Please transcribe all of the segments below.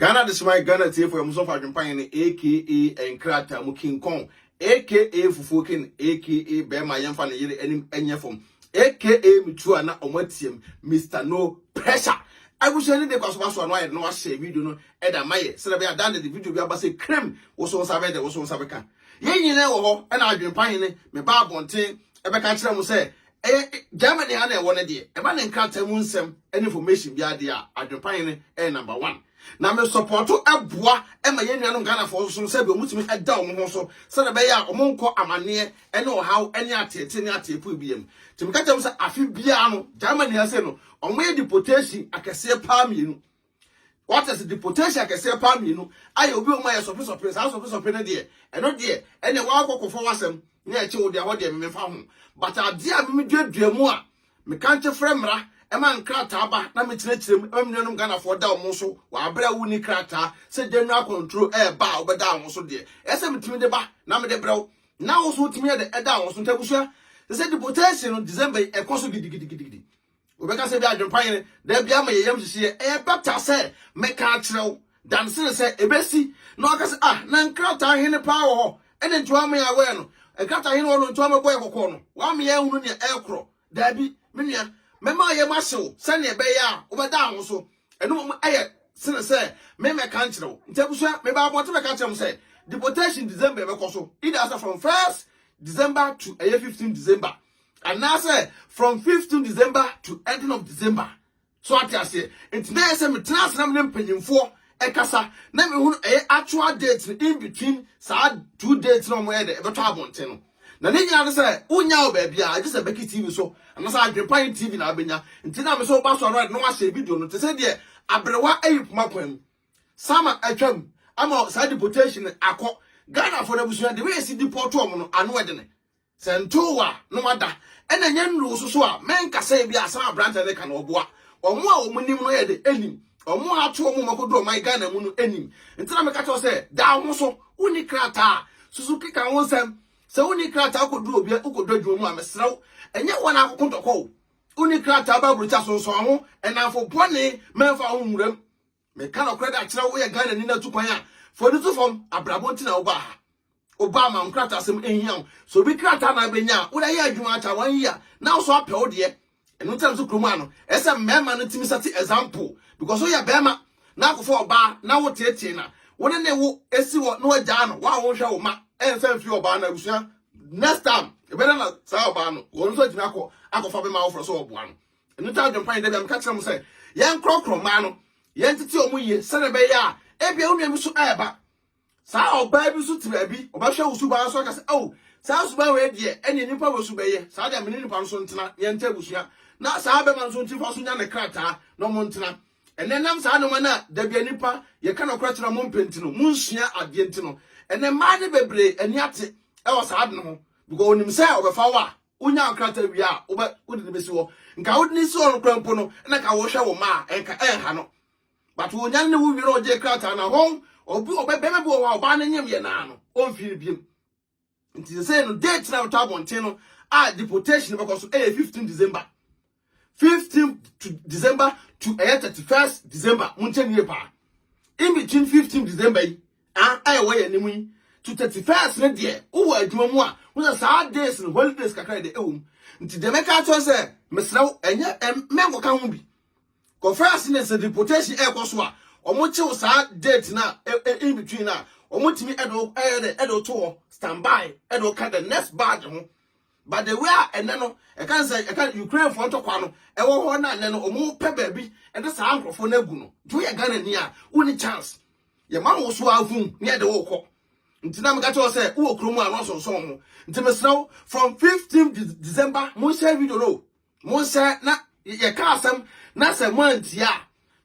Ghana this my Ghana TV for Muso Adwenepahene aka Nkrataa mu King Kong aka Fufuokin aka Bema Yemfa ne yere enim enye fom aka Mitua na omwatiem Mr. No Pressure. I wish any day because so no no share video no e da maye se be done the video bi abase krem wo so sabe de wo so sabe ka ye nyine wo ho e na Adwenepahene me ba bonten e be ka kire mu se Germany ha na e wo ne de e ba ne Nkrataa mu nsem information bi ade a Adwenepahene number 1. Na me supporto eboa e ma yenuanom Ghana for so se be omutimi eda omo ho so se na be ya omo nko amane ene ohaw ene atete ne atepu biem timi ka tem se afi bia no Germany ha se no omo ye deportation akese pa mienu. What is the deportation akese pa mienu aye obi omo ye sopre so ne de eno de ene wa akokofo wasem ne ache wo de ho de me fa ho but ade a me duaduamu a me kan che fremra Ema Nkrataa ba na me kyerɛkyerɛm amnuanom Ghana for da omo so wa abra wu ni Nkrataa se general control ba obeda omo so de ese metimi de ba na me de brew na wo so timi de eda omo so ntabusua se deportation no December ekoso gidigidi obeka se bi Adwenepahene da bia ma yeyam hihie better se me ka kyerɛw dan se ebesi na aka se na Nkrataa hene pa wo ho ene ntuwa me ya we no Nkrataa hene wo no ntuwa me boy kokko no wa me ya hunu ne ekro da bi menua Mema ye maso sane be ya obeda ho so eno mo aye sene se me ka nkyerɛw ntabusua me ba abote me ka kyerɛm se deportation December be koso either from 1st December to 15 December and now say from 15 December to ending of December so atiase enti na se me tena asena me mpanyimfo ekasa na me hu actual date in between sa 2 dates no mo ye de beto abonte no na ne nyina se unya o ba bia I just a Becky TV so and say Adwenepahene TV na abenya nti na me so ba so right no wa share video no te say de abrewa ayipuma kwam sama atwam ama sa deportation akọ Ghana for abusuya de we si deport om no ano ede ne sentowa no wada ena nya nru so a menka say bia sama branch de ka no oboa omo a omunim no ye de enim omo ato omo makodo my Ghana mu no enim nti na me ka to say da ho so uni Nkrataa Suzuki kan wonsem se uni Nkrataa kodu obi ukodo adwumu a mesrew enye wona akokontoko uni Nkrataa ba Abrokyire sonso ho enafo bone menfa ho nwuram me kan okra da kire wo ye Ghana ni na tukwan a for the two from abrabonti na oba ha Obama Nkrataa sem ehia so bi Nkrataa na benya wo da ye adwuma acha 1 year na so apɛ wo de enu tem so kroma no ese mema no timi sati example because wo ya bema na akofo oba na wo tietie na wo ne wo esi wo no agya no wa wo hwe wo ma enfa mfi oba na abusua next time e better na sa oba no wo nso timi akofa be ma wo fro so obo ano enu ta Adwenepahene de am ka kire mo say yen krokro ma no yen titi omu ye se ne be ya ebia unu so eba sa oba bi so tira bi oba hwe wo su ba so ka se sa su ba we de ene nipa wo su be ye sa de me nipa so ntena yen ta abusua na sa be man so ntifa so nya ne Nkrataa no mo ntena ene nam sa no na da bia nipa ye ka no kra kira mo mpenti no mo nsua ade enti no ene ma ne bebre ani ate e wo sa ade no because onim say obefa wa unya Nkrataa wi a odi ne besi wo nka odi ni so no krampo no na ka wo hwe wo ma enka enha no but wonya ne wo wi ro je Nkrataa na ho obi obebeme bo wa oba na nyem ye na no onfiri biem nti say no date na to abonte no deportation because 15 December 15 to December to 31st December munchen pa in between 15 December we animu to 31st ne de wo adwuma mu a wo sa days no holidays kakra de nti de meka to say mesraw enye mengo ka ho bi conference ne se deportation koso a omo che wo sa date na in between na omo timi edo to standby edo ka the next badge ho but the way no e kan say e kan Ukraine for ntokwa no e wo ho na no omo pe ba bi e de sa ankrofo na gu no do ye Ghana ni a uni chance ye ma wo so avum ne de wo kɔ nti na me ka to say wo kromu a no so ho nti me sraw from 15 December mo share video no mo share na ye ka asem na se mo antia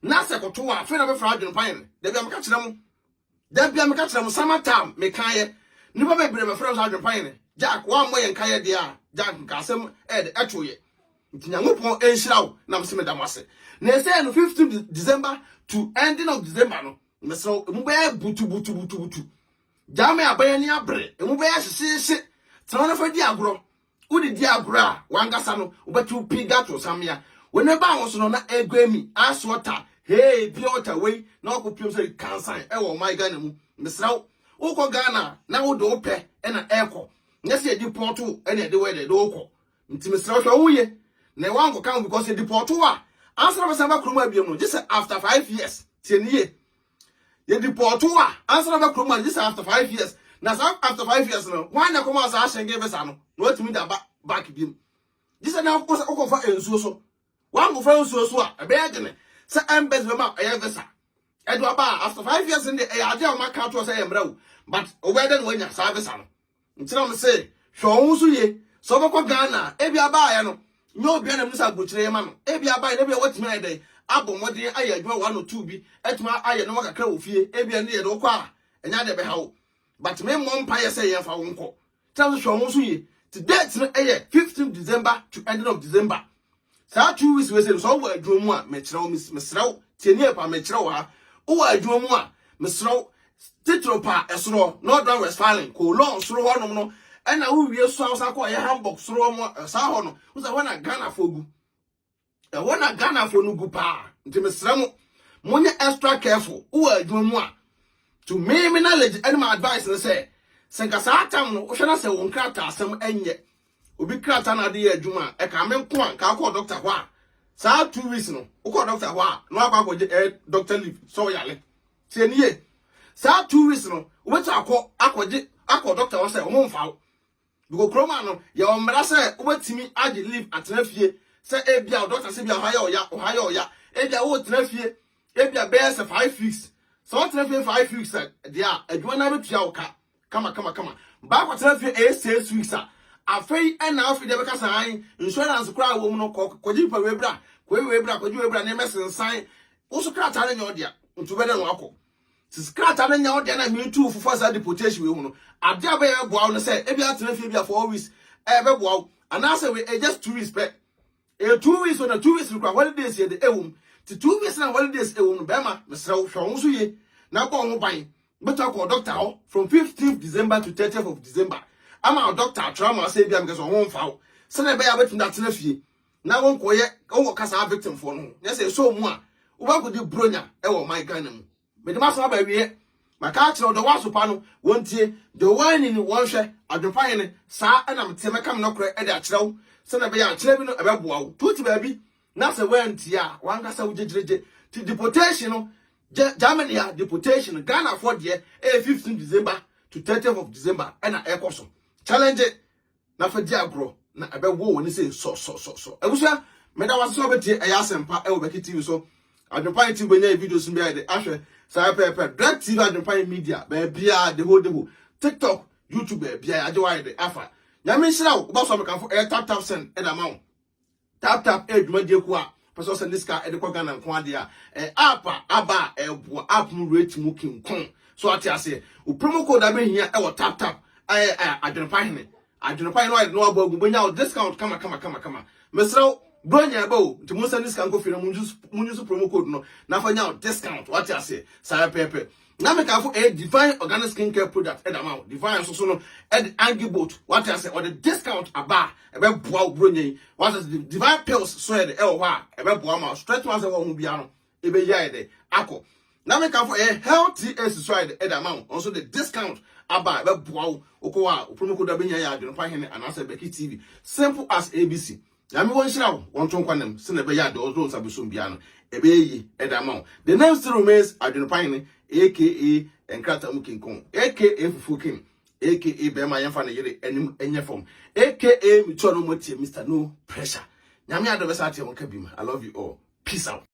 na se koto a fe na be fra Adwenepahene da bia me ka kire mo summer time me kan ye ni ba be bre me fra Adwenepahene Jack one more enkaye dia Jack kasem etoye ntinyamopon enhirawo na mse medamase na say no 15 December to ending of December no meso emu be butu jame abaya ni abre emu be hyehyehye tana na fa di agro udi di agro a wangasa no obetu piga to samia wona ba won so no na egwemi asota hey biota way na ko piem say kansan e wo my Ghana mu mesraw wo ko Ghana na wo do pe e na eko nya se deport e na de we de do ko nti mesraw hwe wo ye na wan ko kan because deport wa answer be samba kroma biem no just after 5 years tie ni ye ye deport wa answer be kroma just after 5 years na after 5 years no wan na come as a shenge visa no watimi da back biem just na ko fa ensuo so wan go fa ensuo so a be agene se embes be ma e visa e do aba after 5 years in the e ade o maka to say embrawo but obeda no nya sa visa no ntira me say hwo so ye so be ko Ghana e bi aba ya no nyo bia na musa Abrokyire ma no e bi aba ya bia watimi ayi abomode ayi adwuma 1 or 2 bi etuma ayi no makakra ofie e bia ne ye do kwa enya de be hawo but me mo mpa ye say ye fa wo nko tell hwo so ye to date no 15th December to end of December. Sa 2 weeks we say so wo adwuma mu a me kire wo mesrew tieni pa me kire wo ha wo adwuma mu a mesrew titro pa esoro Northern Westphalian ko long soro honom no ena wo wie so awsa ko ye Hamburg soro mo sa ho no wo say wana Ghana fogu e wana Ghana fo no gu pa nti mesrew mo monye extra careful wo adwuma mu a to me knowledge and my advice na say senka sa atam no wo hwe na say won Nkrataa asem enye obi Nkrataa na de ye adwuma e ka me nko an ka ko doctor ho a sa 2 weeks no wo ko doctor ho a no akwa doctor leave so yale tie ni ye sa 2 weeks no wo ta akọ doctor wo say wo mfa wo because kroma no ye o mra say wo batimi age leave atena fie say e bia doctor say bia ha ya e bia wo tena fie e bia be say 5 weeks so what tena fie 5 weeks dia adwuma na betua wo ka kama ba ko tena fie 6 weeks afei na afei de be ka san insurance kura wo mu no koji pa webra na mesin san wo so Nkrataa na nya odia ntu be na no akọ Nkrataa na nya odia na me tu fufu sa deportation we hu no ade abe ya boa no say e bia tena fie bia 4 weeks e be boa ana say we just 2 weeks pe 2 weeks on 2 weeks kura holidays ye de ewum ti 2 weeks na holidays ewum no be ma mesrew hwo so ye na ko ho ban better call doctor ho from 15th December to 30th of December ama doctor trauma say bia because ho mfa se na be ya betim da tena fie na won ko ye wo kasa victim for no na say so mu a wo ba ko di bronya e wo my Ghana mu me de maso ba wie maka kire do waso pa no wontie de wani ni won hwe Adwenepahene sa na mte mekam no kore e de akyerew se na be ya akyerew bi no e be boa wo tuti ba bi na se wantie a wan kasa wo jejereje ti deportation no Germany ya deportation Ghana for the 15th December to 30th of December and ekoso challenge na fa di agro na ebe wo woni say so ebusa me da waso beti eya sempa e wo beki TV so Adwenepahene TV benya videos mbi ade ahwe sa pepe Black TV Adwenepahene media be bia de ho TikTok YouTube be bia ade wa de afa nyame nhira wo ba so me kan fo tap send e da ma wo tap edwuma die ku a person send this car e de ko Ghana nko ade a aba app mu rate mu kinkon so ati ase o promo code abe hia e wo tap Adwenepahene no abagu benya discount kama mesrew bronya ba o nti mo send this car go fira mun use promo code no na fa nya discount what ase sa pepe na me ka fo divine organic skincare product e da ma divine so no e angibot what ase or the discount aba e be boa bronya what ase divine pills so e ho a e be boa ma straight one say wo hu bia no e be ya e de akọ na me ka fo healthy exercise e da ma also the discount aba e be boa wo a promo code abenya ya Adwenepahene and ase Beki TV simple as ABC na me won hira won ton kwanem se na be ya de ozo nsabesom bia no e be yi e da ma the name still remains Adwenepahene aka Nkrataa mu kinkon aka fufukin aka bema yemfa na yere enim enye form aka mi to no motie Mr. No Pressure nyame ado be sa tie won ka bim I love you all peace out.